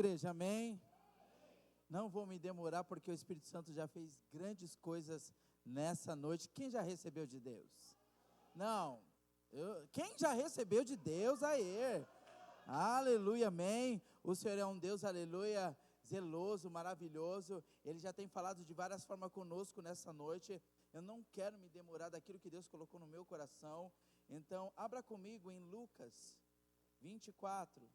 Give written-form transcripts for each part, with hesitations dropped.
Igreja, amém? Não vou me demorar porque o Espírito Santo já fez grandes coisas nessa noite. Quem já recebeu de Deus? Não. Quem já recebeu de Deus? Aí. Aleluia, amém. O Senhor é um Deus, aleluia, zeloso, maravilhoso. Ele já tem falado de várias formas conosco nessa noite. Eu não quero me demorar daquilo que Deus colocou no meu coração. Então, abra comigo em Lucas 24.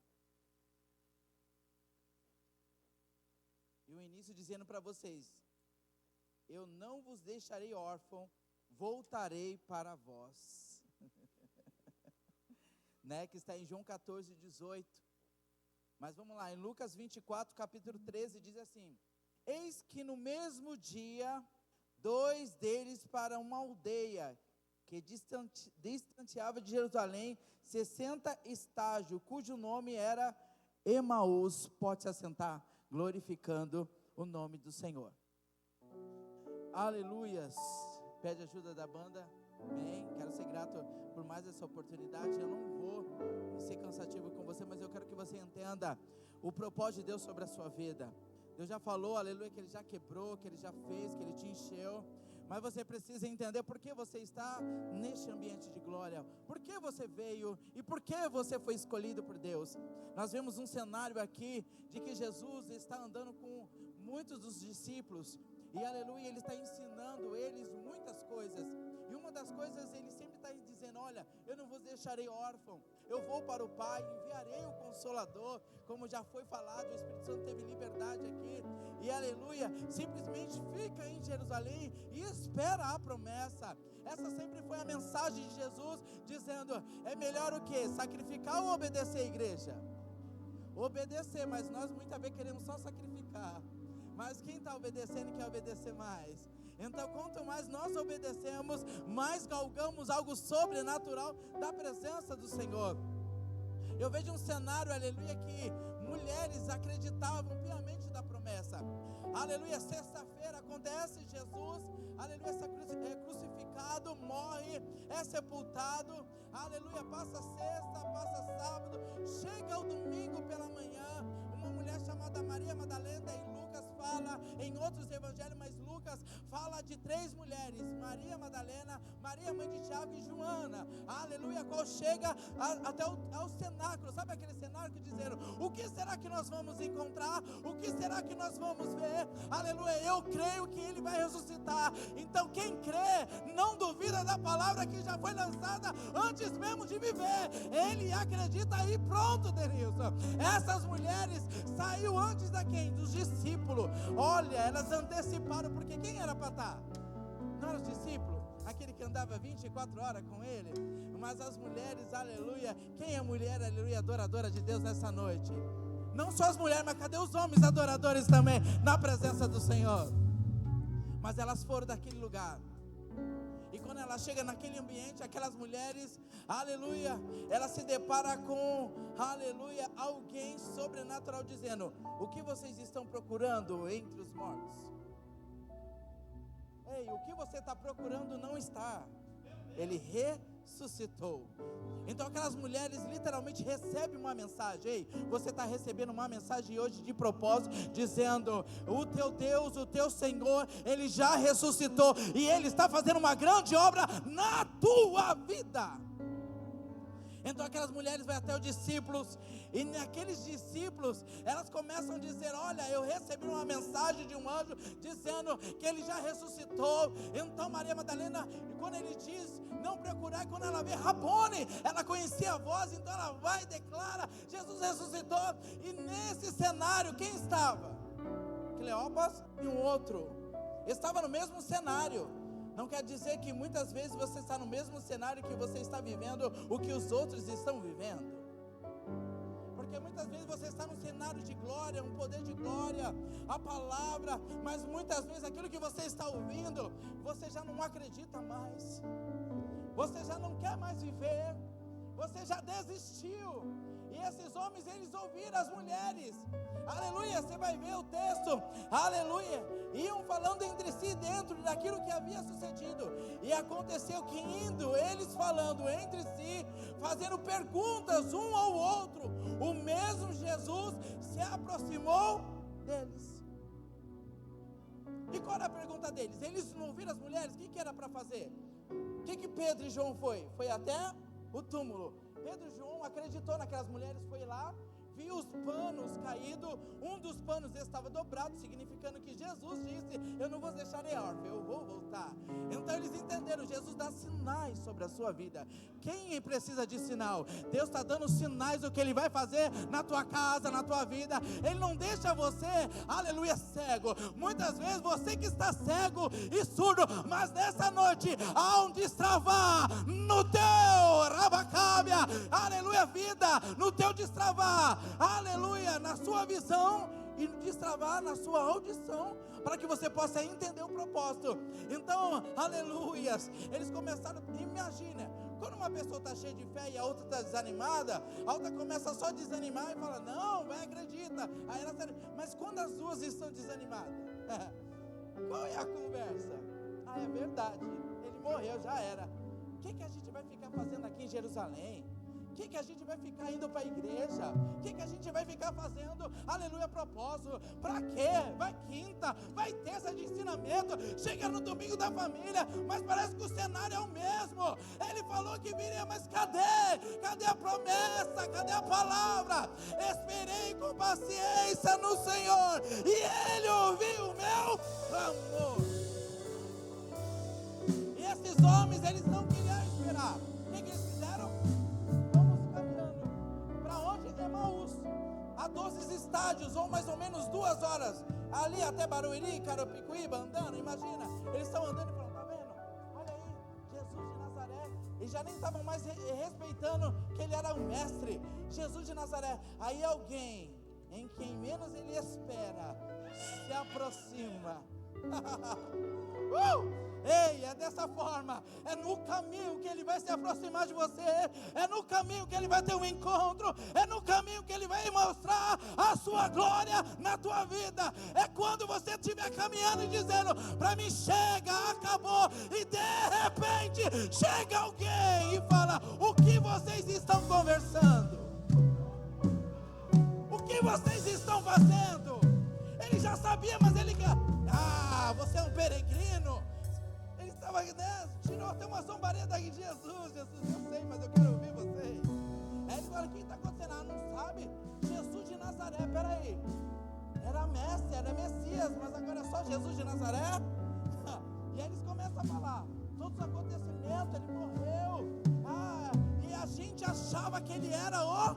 E o início dizendo para vocês: eu não vos deixarei órfão, voltarei para vós. Né, que está em João 14, 18. Mas vamos lá, em Lucas 24, capítulo 13, diz assim: eis que no mesmo dia, 2 deles para uma aldeia, que distanciava de Jerusalém 60 estágios, cujo nome era Emaús. Pode se assentar, glorificando o nome do Senhor. Aleluias. Pede ajuda da banda. Amém. Quero ser grato por mais essa oportunidade. Eu não vou ser cansativo com você, mas eu quero que você entenda o propósito de Deus sobre a sua vida. Deus já falou, aleluia, que Ele já quebrou, que Ele já fez, que Ele te encheu. Mas você precisa entender por que você está neste ambiente de glória, por que você veio e por que você foi escolhido por Deus. Nós vemos um cenário aqui de que Jesus está andando com muitos dos discípulos e aleluia, Ele está ensinando eles muitas coisas. E uma das coisas, Ele sempre está dizendo: olha, eu não vos deixarei órfão, eu vou para o Pai, enviarei o Consolador, como já foi falado, o Espírito Santo teve liberdade aqui, e aleluia, simplesmente fica em Jerusalém e espera a promessa. Essa sempre foi a mensagem de Jesus, dizendo: é melhor o que? Sacrificar ou obedecer, a igreja? Obedecer, mas nós muitas vezes queremos só sacrificar, mas quem está obedecendo quer obedecer mais. Então, quanto mais nós obedecemos, mais galgamos algo sobrenatural da presença do Senhor. Eu vejo um cenário, aleluia, que mulheres acreditavam piamente da promessa. Aleluia, sexta-feira acontece, Jesus, aleluia, é crucificado, morre, é sepultado, aleluia, passa sexta, passa sábado, chega o domingo pela manhã, uma mulher chamada Maria Madalena, em Lucas fala, em outros evangelhos, mas Lucas fala de 3 mulheres, Maria Madalena, Maria mãe de Tiago e Joana, aleluia, qual chega até ao cenáculo, sabe aquele cenáculo dizendo: o que será que nós vamos encontrar? O que será que nós vamos ver? Aleluia, eu creio que Ele vai ressuscitar. Então quem crê, não duvida da palavra que já foi lançada antes mesmo de viver. Ele acredita aí, pronto, Denilson. Essas mulheres saiu antes da quem? Dos discípulos. Olha, elas anteciparam, porque quem era para estar? Não era os discípulos? Aquele que andava 24 horas com ele? Mas as mulheres, aleluia, quem é mulher, aleluia, adoradora de Deus nessa noite? Não só as mulheres, mas cadê os homens adoradores também, na presença do Senhor? Mas elas foram daquele lugar, e quando ela chega naquele ambiente, aquelas mulheres, aleluia, ela se depara com, aleluia, alguém sobrenatural dizendo: o que vocês estão procurando entre os mortos? Ei, o que você está procurando não está, Ele ressuscitou. Então aquelas mulheres literalmente recebem uma mensagem. Ei, você está recebendo uma mensagem hoje de propósito, dizendo: o teu Deus, o teu Senhor, Ele já ressuscitou, e Ele está fazendo uma grande obra na tua vida. Então aquelas mulheres vão até os discípulos, e naqueles discípulos, elas começam a dizer: olha, eu recebi uma mensagem de um anjo, dizendo que Ele já ressuscitou. Então Maria Madalena, quando Ele diz não procurar, quando ela vê Rabone, ela conhecia a voz, então ela vai e declara: Jesus ressuscitou. E nesse cenário, quem estava? Cleopas e um outro, estava no mesmo cenário. Não quer dizer que muitas vezes você está no mesmo cenário que você está vivendo o que os outros estão vivendo. Porque muitas vezes você está num cenário de glória, um poder de glória, a palavra, mas muitas vezes aquilo que você está ouvindo, você já não acredita mais. Você já não quer mais viver. Você já desistiu. E esses homens, eles ouviram as mulheres, aleluia, você vai ver o texto, aleluia, iam falando entre si dentro daquilo que havia sucedido. E aconteceu que indo eles falando entre si, fazendo perguntas um ao outro, o mesmo Jesus se aproximou deles. E qual era a pergunta deles? Eles não viram as mulheres? O que era para fazer? O que Pedro e João foi? Foi até o túmulo. Pedro e João acreditou naquelas mulheres, foi lá, viu os panos caídos, um dos panos estava dobrado, significando que Jesus disse: eu não vos deixarei órfão, eu vou voltar. Então eles entenderam, Jesus dá sinais sobre a sua vida. Quem precisa de sinal? Deus está dando sinais do que Ele vai fazer na tua casa, na tua vida. Ele não deixa você, aleluia, cego. Muitas vezes você que está cego e surdo, mas nessa noite há um destravar no teu rabacábia, aleluia, vida, no teu destravar, aleluia, na sua visão e destravar na sua audição, para que você possa entender o propósito. Então, aleluias, eles começaram, imagina, quando uma pessoa está cheia de fé e a outra está desanimada, a outra começa só a desanimar e fala: não, vai, acredita. Aí ela, mas quando as duas estão desanimadas, qual é a conversa? Ah, é verdade, ele morreu, já era. O que a gente vai ficar fazendo aqui em Jerusalém? O que a gente vai ficar indo para a igreja? O que a gente vai ficar fazendo, aleluia, propósito? Para quê? Vai quinta, vai terça de ensinamento, chega no domingo da família, mas parece que o cenário é o mesmo. Ele falou que viria, mas cadê? Cadê a promessa? Cadê a palavra? Esperei com paciência no Senhor e Ele ouviu o meu clamor. E esses homens, eles não queriam esperar. O que eles fizeram? A 12 estádios, ou mais ou menos 2 horas, ali até Barueri, Carapicuíba, andando, imagina, eles estão andando e falando: tá vendo? Olha aí, Jesus de Nazaré, e já nem estavam mais respeitando que ele era um mestre, Jesus de Nazaré. Aí alguém, em quem menos ele espera, se aproxima. Ei, é dessa forma, é no caminho que Ele vai se aproximar de você, é no caminho que Ele vai ter um encontro, é no caminho que Ele vai mostrar a sua glória na tua vida. É quando você estiver caminhando e dizendo: para mim chega, acabou, e de repente chega alguém e fala: o que vocês estão conversando? O que vocês estão fazendo? Ele já sabia, mas ele... você é um peregrino. Ele estava, né, tirou até uma zombaria daqui de Jesus. Jesus, eu sei, mas eu quero ouvir vocês. Aí ele fala: o que está acontecendo? Não sabe? Jesus de Nazaré, peraí, era mestre, era Messias, mas agora é só Jesus de Nazaré? E aí eles começam a falar todos os acontecimentos, ele morreu, e a gente achava que ele era o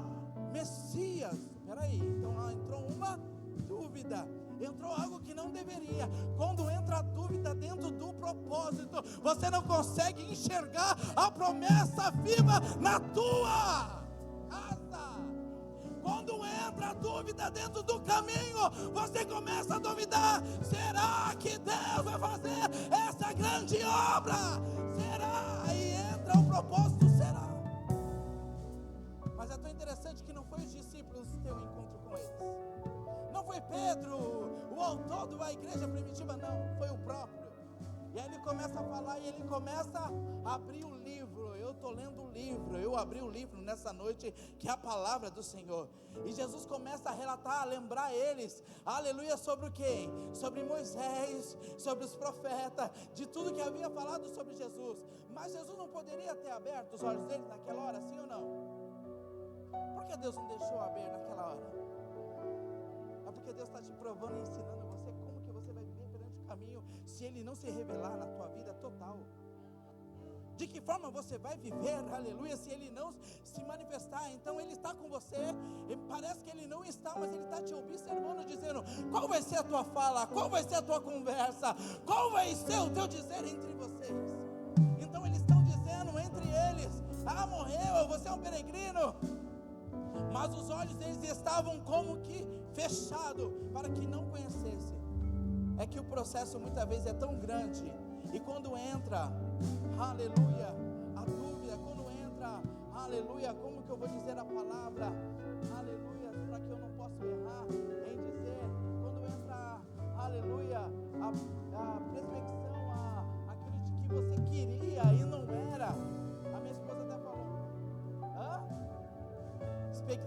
Messias. Peraí, então entrou uma dúvida, entrou algo que não deveria. Quando entra a dúvida dentro do propósito, você não consegue enxergar a promessa viva na tua casa. Quando entra a dúvida dentro do caminho, você começa a duvidar: será que Deus vai fazer essa grande obra? Será? E entra o propósito: será? Mas é tão interessante que não foi os discípulos ter um encontro com eles. Não foi Pedro, o autor da igreja primitiva, não, foi o próprio. E aí ele começa a falar e ele começa a abrir o livro. Eu estou lendo o livro, eu abri o livro nessa noite, que é a palavra do Senhor. E Jesus começa a relatar, a lembrar eles, aleluia, sobre o quê? Sobre Moisés, sobre os profetas, de tudo que havia falado sobre Jesus. Mas Jesus não poderia ter aberto os olhos deles naquela hora, sim ou não? Por que Deus não deixou aberto naquela hora? É porque Deus está te provando e ensinando você como que você vai viver perante o caminho, se Ele não se revelar na tua vida total. De que forma você vai viver, aleluia, se Ele não se manifestar? Então Ele está com você, e parece que Ele não está, mas Ele está te observando, dizendo: qual vai ser a tua fala, qual vai ser a tua conversa, qual vai ser o teu dizer entre vocês. Então eles estão dizendo entre eles: morreu, você é um peregrino. Mas os olhos deles estavam como que fechados, para que não conhecesse. É que o processo muitas vezes é tão grande, e quando entra, aleluia, a dúvida, quando entra, aleluia, como que eu vou dizer a palavra, aleluia, para que eu não possa errar em dizer,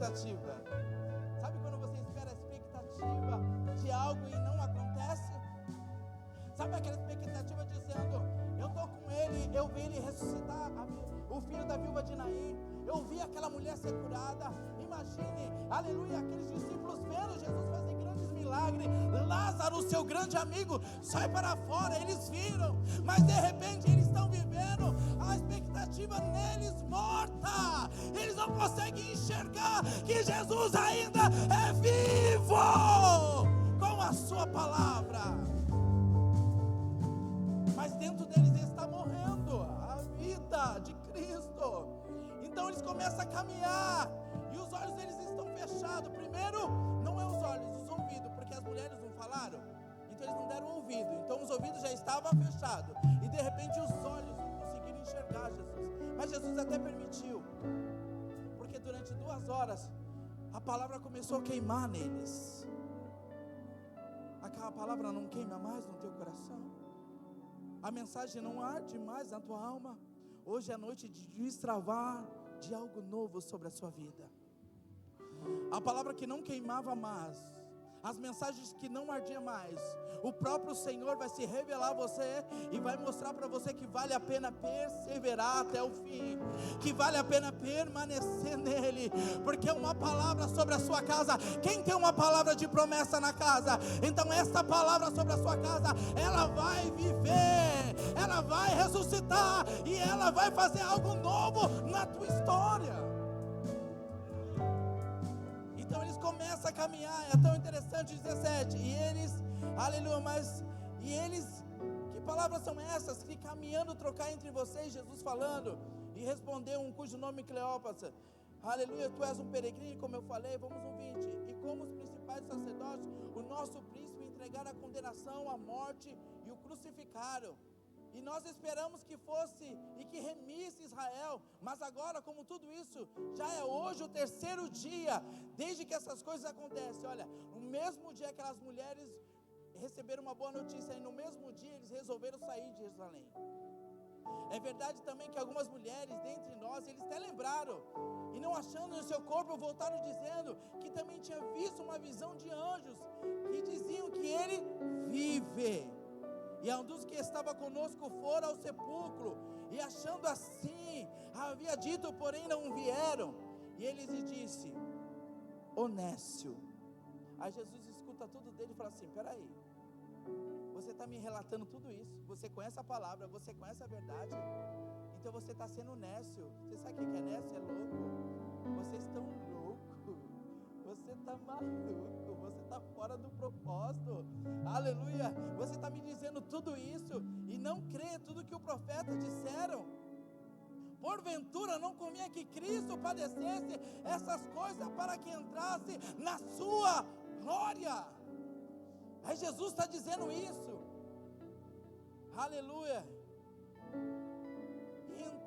expectativa? Sabe quando você espera a expectativa de algo e não acontece? Sabe aquela expectativa dizendo, eu estou com ele, eu vi ele ressuscitar o filho da viúva de Naim, eu vi aquela mulher ser curada. Imagine, aleluia, aqueles discípulos vendo Jesus fazer grandes milagres. Lázaro, seu grande amigo, sai para fora, eles viram, mas de repente eles estão vivendo a expectativa neles morta. Eles não conseguem enxergar que Jesus ainda é vivo com a sua palavra, mas dentro deles está morrendo a vida de Cristo. Então eles começam a caminhar e os olhos deles estão fechados. Primeiro, não é os olhos, os ouvidos, porque as mulheres não falaram, então eles não deram ouvido, então os ouvidos já estavam fechados e de repente os olhos não conseguiram enxergar Jesus. Mas Jesus até permitiu, porque durante 2 horas a palavra começou a queimar neles. Aquela palavra não queima mais no teu coração? A mensagem não arde mais na tua alma? Hoje é a noite de destravar de algo novo sobre a sua vida. A palavra que não queimava mais, as mensagens que não ardiam mais, o próprio Senhor vai se revelar a você e vai mostrar para você que vale a pena perseverar até o fim, que vale a pena permanecer nele, porque é uma palavra sobre a sua casa. Quem tem uma palavra de promessa na casa, então esta palavra sobre a sua casa, ela vai viver, ela vai ressuscitar e ela vai fazer algo novo na tua história. Então eles começam a caminhar, é tão interessante, 17, e eles, aleluia, que palavras são essas, que caminhando trocar entre vocês, Jesus falando, e respondeu um cujo nome Cleópatra, aleluia, tu és um peregrino, como eu falei, vamos no 20, e como os principais sacerdotes, o nosso príncipe entregaram a condenação à morte e o crucificaram. E nós esperamos que fosse e que remisse Israel, mas agora, como tudo isso já é hoje o 3º dia desde que essas coisas acontecem. Olha, no mesmo dia aquelas mulheres receberam uma boa notícia, e no mesmo dia eles resolveram sair de Jerusalém. É verdade também que algumas mulheres dentre nós, eles até lembraram, e não achando no seu corpo, voltaram dizendo que também tinha visto uma visão de anjos que diziam que ele vive. E um dos que estava conosco foram ao sepulcro, e achando assim, havia dito, porém não vieram. E ele lhes disse, Onésio. Aí Jesus escuta tudo dele e fala assim, peraí, você está me relatando tudo isso, você conhece a palavra, você conhece a verdade, então você está sendo nécio. Você sabe o que é nécio? É louco. Vocês estão loucos, você está maluco, você está fora do propósito, aleluia. Você está me dizendo tudo isso e não crê tudo que o profeta disseram? Porventura não convinha que Cristo padecesse essas coisas para que entrasse na sua glória? Aí Jesus está dizendo isso, aleluia.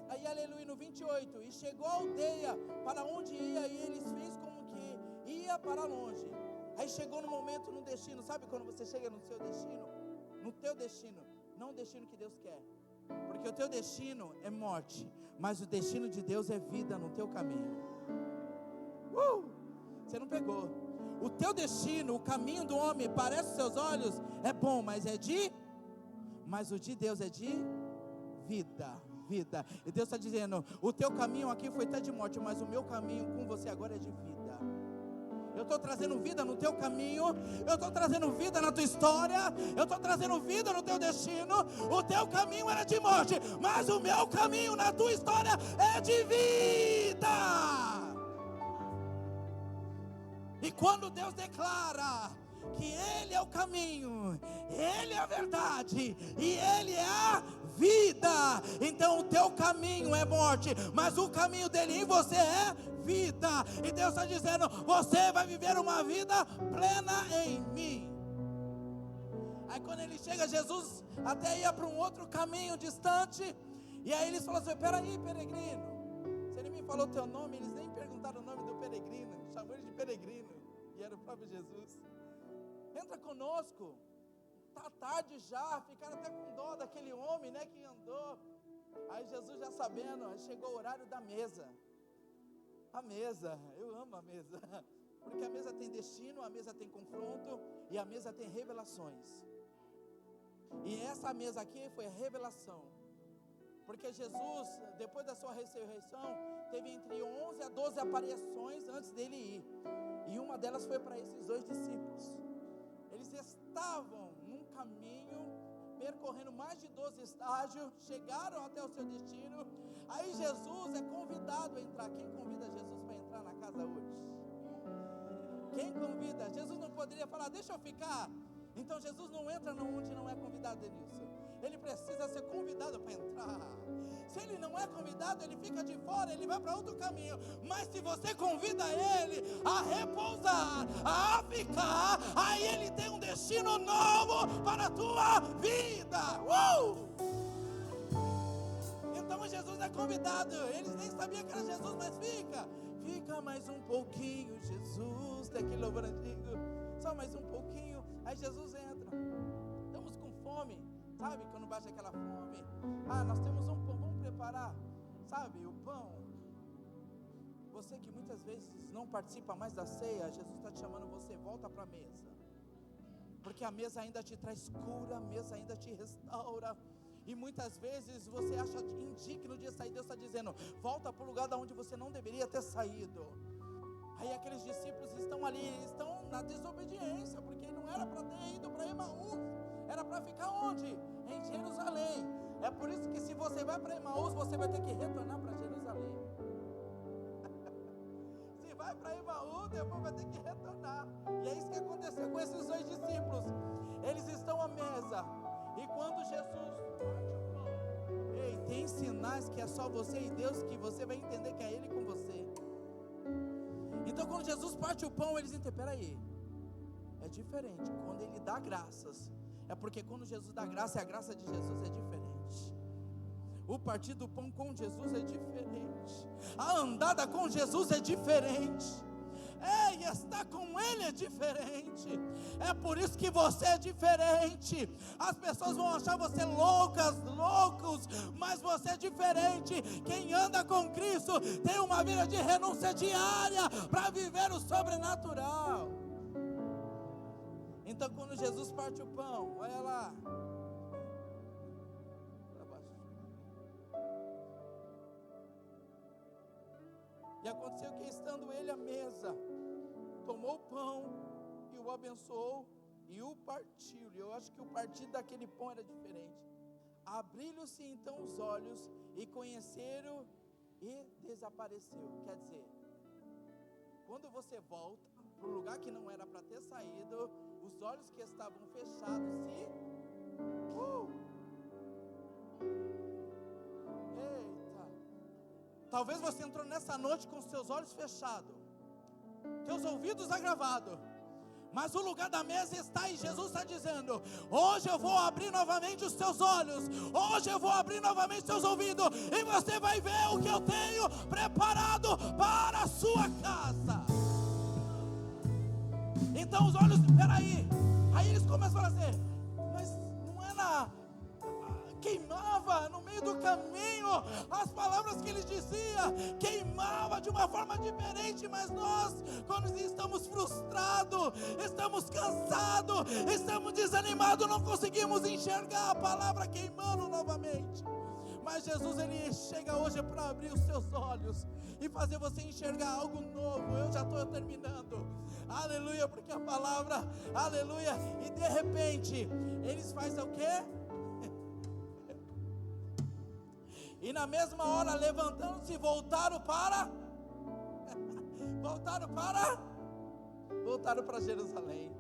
Aí aleluia, no 28, e chegou a aldeia para onde ia, e eles fez como que ia para longe. Aí chegou no momento, no destino. Sabe quando você chega no seu destino? No teu destino, não o destino que Deus quer, porque o teu destino é morte, mas o destino de Deus é vida no teu caminho. Você não pegou. O teu destino, o caminho do homem, parece aos seus olhos, é bom, mas o de Deus é de vida. E Deus está dizendo, o teu caminho aqui foi até de morte, mas o meu caminho com você agora é de vida. Eu estou trazendo vida no teu caminho, eu estou trazendo vida na tua história, eu estou trazendo vida no teu destino. O teu caminho era de morte, mas o meu caminho na tua história é de vida. E quando Deus declara que Ele é o caminho, Ele é a verdade e Ele é a vida, então o teu caminho é morte, mas o caminho dele em você é vida. E Deus está dizendo, você vai viver uma vida plena em mim. Aí quando ele chega, Jesus até ia para um outro caminho distante, e aí eles falaram assim, peraí peregrino, se ele me falou o teu nome, eles nem perguntaram o nome do peregrino, chamou ele de peregrino, e era o próprio Jesus. Entra conosco. Está tarde já, ficaram até com dó daquele homem, né, que andou. Aí Jesus já sabendo, chegou o horário da mesa. A mesa, eu amo a mesa, porque a mesa tem destino, a mesa tem confronto e a mesa tem revelações. E essa mesa aqui foi a revelação, porque Jesus, depois da sua ressurreição, teve entre 11 a 12 aparições antes dele ir, e uma delas foi para esses 2 discípulos. Eles estavam num caminho, percorrendo mais de 12 estágios, chegaram até o seu destino. Aí Jesus é convidado a entrar. Quem convida Jesus para entrar na casa hoje? Quem convida? Jesus não poderia falar, deixa eu ficar. Então Jesus não entra onde não é convidado nisso. Ele precisa ser convidado para entrar. Se ele não é convidado, ele fica de fora, ele vai para outro caminho. Mas se você convida ele a repousar, a ficar, aí ele tem um destino novo para a tua vida. Então Jesus é convidado. Eles nem sabiam que era Jesus, mas fica mais um pouquinho, Jesus. Tem aquele louvor antigo, só mais um pouquinho. Aí Jesus entra. Estamos com fome, sabe? Quando bate aquela fome, nós temos um pão, vamos preparar, sabe? O pão. Você que muitas vezes não participa mais da ceia, Jesus está te chamando, você volta para a mesa, porque a mesa ainda te traz cura, a mesa ainda te restaura. E muitas vezes você acha indigno de sair. Deus está dizendo, volta para o lugar de onde você não deveria ter saído. Aí aqueles discípulos estão ali, estão na desobediência, porque não era para ter ido para Emaús, era para ficar onde? Em Jerusalém. É por isso que se você vai para Emaús, você vai ter que retornar para Jerusalém. Se vai para Emaús, depois vai ter que retornar. E é isso que aconteceu com esses 2 discípulos. Eles estão à mesa, e quando Jesus tem sinais que é só você e Deus, que você vai entender que é Ele com você. Então quando Jesus parte o pão, eles entendem, peraí, é diferente. Quando Ele dá graças, é porque quando Jesus dá graça, a graça de Jesus é diferente. O partir do pão com Jesus é diferente. A andada com Jesus é diferente. E estar com Ele é diferente. É por isso que você é diferente. As pessoas vão achar você loucos, mas você é diferente. Quem anda com Cristo tem uma vida de renúncia diária para viver o sobrenatural. Então quando Jesus parte o pão, olha lá, e aconteceu que estando ele à mesa, tomou o pão e o abençoou e o partiu. E eu acho que o partir daquele pão era diferente. Abriram-se então os olhos e conheceram e desapareceu. Quer dizer, quando você volta para o lugar que não era para ter saído, os olhos que estavam fechados se... Eita! Talvez você entrou nessa noite com os seus olhos fechados, teus ouvidos agravados, mas o lugar da mesa está e Jesus está dizendo, hoje eu vou abrir novamente os teus olhos, hoje eu vou abrir novamente os teus ouvidos, e você vai ver o que eu tenho preparado para a sua casa. Então os olhos, peraí, aí eles começam a falar assim, mas não era, queimava no meio do caminho, as palavras que ele dizia, queimava de uma forma diferente, mas nós, quando estamos frustrados, estamos cansados, estamos desanimados, não conseguimos enxergar a palavra queimando novamente. Mas Jesus, Ele chega hoje para abrir os seus olhos e fazer você enxergar algo novo. Eu já estou terminando, aleluia, porque a palavra, aleluia, e de repente, eles fazem o quê? E na mesma hora, levantando-se, voltaram para Jerusalém.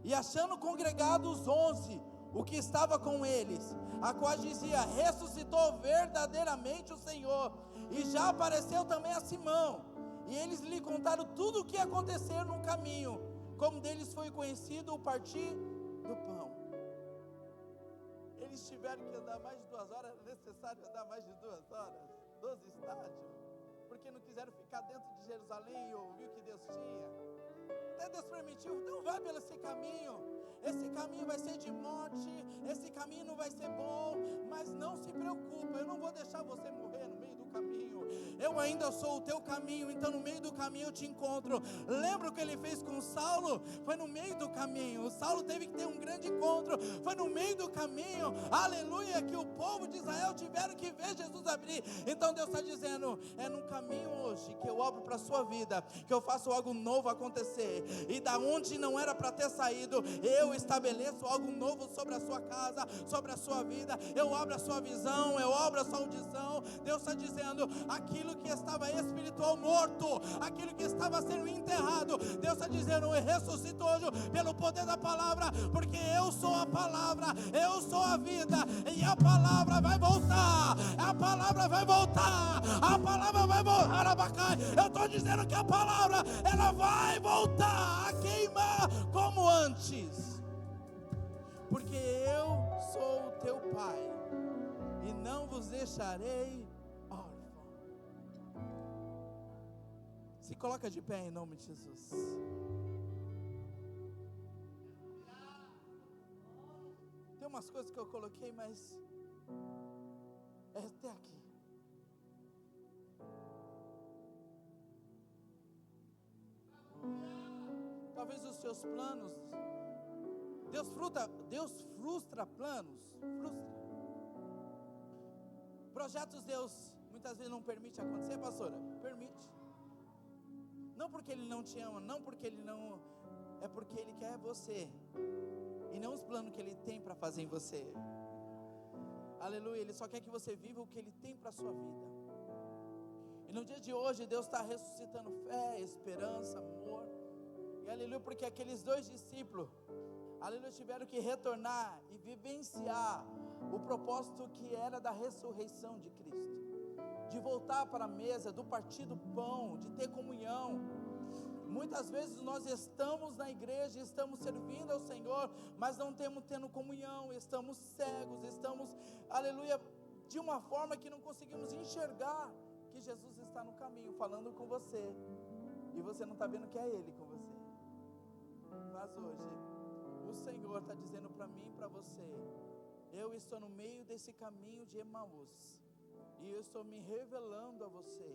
E achando congregados os 11, o que estava com eles, a qual dizia, ressuscitou verdadeiramente o Senhor, e já apareceu também a Simão. E eles lhe contaram tudo o que aconteceu no caminho, como deles foi conhecido o partir do pão. Eles tiveram que andar mais de 2 horas, era necessário andar mais de 2 horas, 12 estádios, porque não quiseram ficar dentro de Jerusalém e ouvir o que Deus tinha. Até Deus permitiu, então vai pelo esse caminho vai ser de morte, esse caminho não vai ser bom, mas não se preocupa, eu não vou deixar você morrer no meio do caminho, Eu ainda sou o teu caminho, então no meio do caminho eu te encontro. Lembra o que ele fez com Saulo? Foi no meio do caminho. O Saulo teve que ter um grande encontro. Foi no meio do caminho, aleluia, que o povo de Israel tiveram que ver Jesus abrir. Então Deus está dizendo, é no caminho hoje que eu abro para a sua vida, que eu faço algo novo acontecer. E da onde não era para ter saído, eu estabeleço algo novo sobre a sua casa, sobre a sua vida. Eu abro a sua visão, eu abro a sua audição. Deus está dizendo, aquilo que estava espiritual morto, aquilo que estava sendo enterrado, Deus está dizendo, eu ressuscito hoje pelo poder da palavra, porque eu sou a palavra, eu sou a vida, e a palavra vai voltar, a palavra vai voltar, a palavra vai voltar, Abacai. Eu estou dizendo que a palavra, ela vai voltar a queimar como antes, porque eu sou o teu Pai, e não vos deixarei órfão. Se coloca de pé em nome de Jesus. Tem umas coisas que eu coloquei, mas é até aqui. Talvez os seus planos, Deus frustra planos, frustra. Projetos Deus muitas vezes não permite acontecer, pastora? Permite. Não porque Ele não te ama, não porque Ele não, é porque Ele quer você, e não os planos que Ele tem para fazer em você. Aleluia, Ele só quer que você viva o que Ele tem para a sua vida. E no dia de hoje Deus está ressuscitando fé, esperança, amor. E aleluia, porque aqueles 2 discípulos, aleluia, tiveram que retornar e vivenciar o propósito que era da ressurreição de Cristo, de voltar para a mesa, do partir do pão, de ter comunhão. Muitas vezes nós estamos na igreja, estamos servindo ao Senhor, mas não estamos tendo comunhão, estamos cegos, estamos, aleluia, de uma forma que não conseguimos enxergar que Jesus está no caminho, falando com você, e você não está vendo que é Ele com você. Mas hoje, o Senhor está dizendo para mim e para você, eu estou no meio desse caminho de Emaús, e eu estou me revelando a você,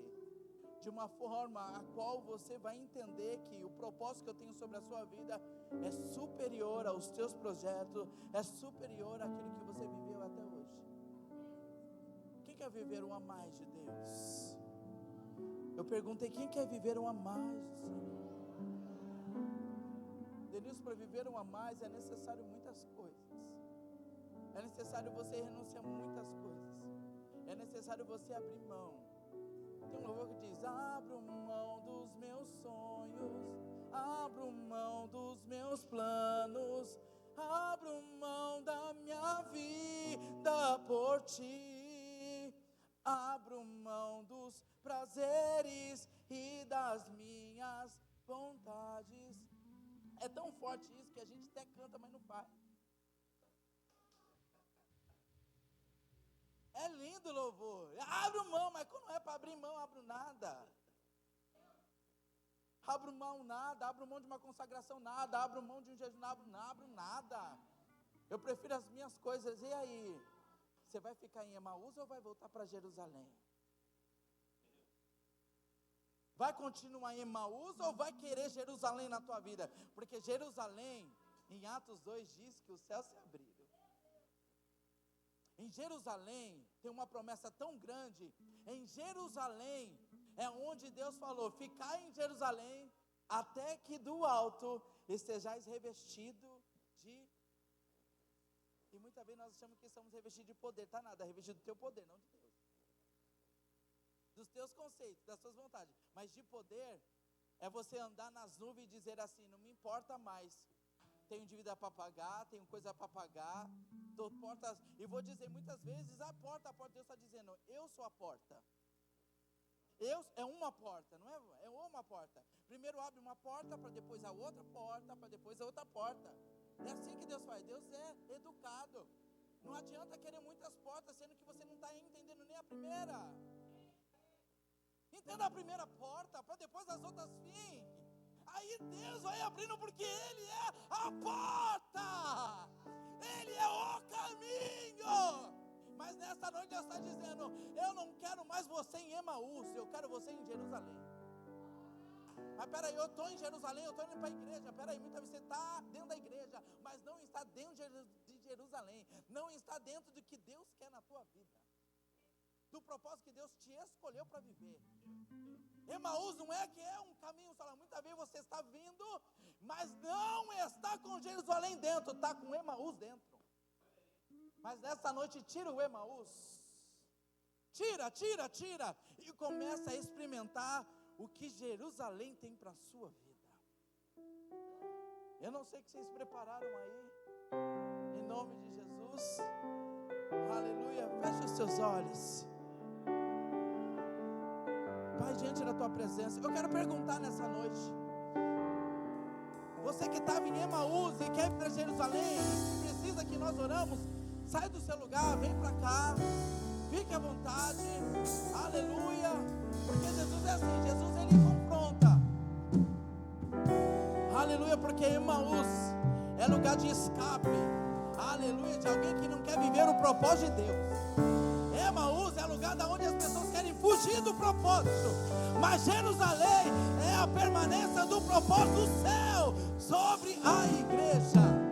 de uma forma a qual você vai entender que o propósito que eu tenho sobre a sua vida é superior aos teus projetos, é superior àquilo que você viveu até hoje. Quem quer viver um a mais de Deus? Eu perguntei, quem quer viver um a mais do Senhor? Denilson, para viver um a mais é necessário muitas coisas. É necessário você renunciar a muitas coisas. É necessário você abrir mão. Tem um louvor que diz, abro mão dos meus sonhos, abro mão dos meus planos, abro mão da minha vida por ti, abro mão dos prazeres e das minhas vontades. É tão forte isso que a gente até canta, mas não faz. É lindo o louvor. Abro mão, mas quando é para abrir mão, abro nada. Abro mão nada, abro mão de uma consagração nada, abro mão de um jejum, não abro nada. Eu prefiro as minhas coisas. E aí? Você vai ficar em Emaús ou vai voltar para Jerusalém? Vai continuar em Emaús ou vai querer Jerusalém na tua vida? Porque Jerusalém, em Atos 2 diz que os céus se abriram. Em Jerusalém tem uma promessa tão grande. Em Jerusalém é onde Deus falou, ficai em Jerusalém até que do alto estejais revestido de... E muitas vezes nós achamos que estamos revestidos de poder. Está nada, é revestido do teu poder, não de Deus, dos teus conceitos, das tuas vontades. Mas de poder é você andar nas nuvens e dizer assim, não me importa mais, tenho dívida para pagar, tenho coisa para pagar, portas, e vou dizer muitas vezes, a porta, Deus está dizendo, eu sou a porta. É uma porta, não é? É uma porta. Primeiro abre uma porta, para depois a outra porta, para depois a outra porta. É assim que Deus faz. Deus é educado. Não adianta querer muitas portas, sendo que você não está entendendo nem a primeira. Entenda a primeira porta, para depois as outras virem. Aí Deus vai abrindo, porque Ele é a porta. Ele é o caminho. Mas nessa nessa noite Deus está dizendo: eu não quero mais você em Emaús, eu quero você em Jerusalém. Mas peraí, eu estou em Jerusalém, eu estou indo para a igreja. Peraí, muitas vezes você está dentro da igreja, mas não está dentro de Jerusalém, não está dentro do que Deus quer na tua vida, do propósito que Deus te escolheu para viver. Emaús não é que é um caminho só. Muitas vezes você está vindo, mas não está com Jerusalém dentro, está com Emaús dentro. Mas nessa noite tira o Emaús, tira, e começa a experimentar o que Jerusalém tem para a sua vida. Eu não sei o que vocês prepararam aí, em nome de Jesus, aleluia. Feche os seus olhos. Pai, diante da tua presença, eu quero perguntar nessa noite, você que estava em Emaús e quer ir para Jerusalém, precisa que nós oramos, sai do seu lugar, vem para cá, fique à vontade, aleluia, porque Jesus é assim, Jesus ele confronta, aleluia, porque Emaús é lugar de escape, aleluia, de alguém que não quer viver o propósito de Deus. Emaús é lugar onde as pessoas querem fugir do propósito, mas Jerusalém é a permanência do propósito do céu sobre a igreja.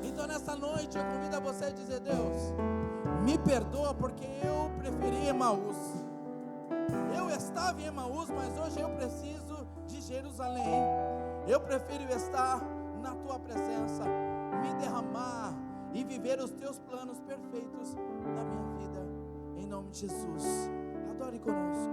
Então nessa noite eu convido a você a dizer: Deus, me perdoa porque eu preferi Emaús. Eu estava em Emaús, mas hoje eu preciso de Jerusalém. Eu prefiro estar na tua presença, me derramar e viver os teus planos perfeitos na minha vida, em nome de Jesus. Adore conosco.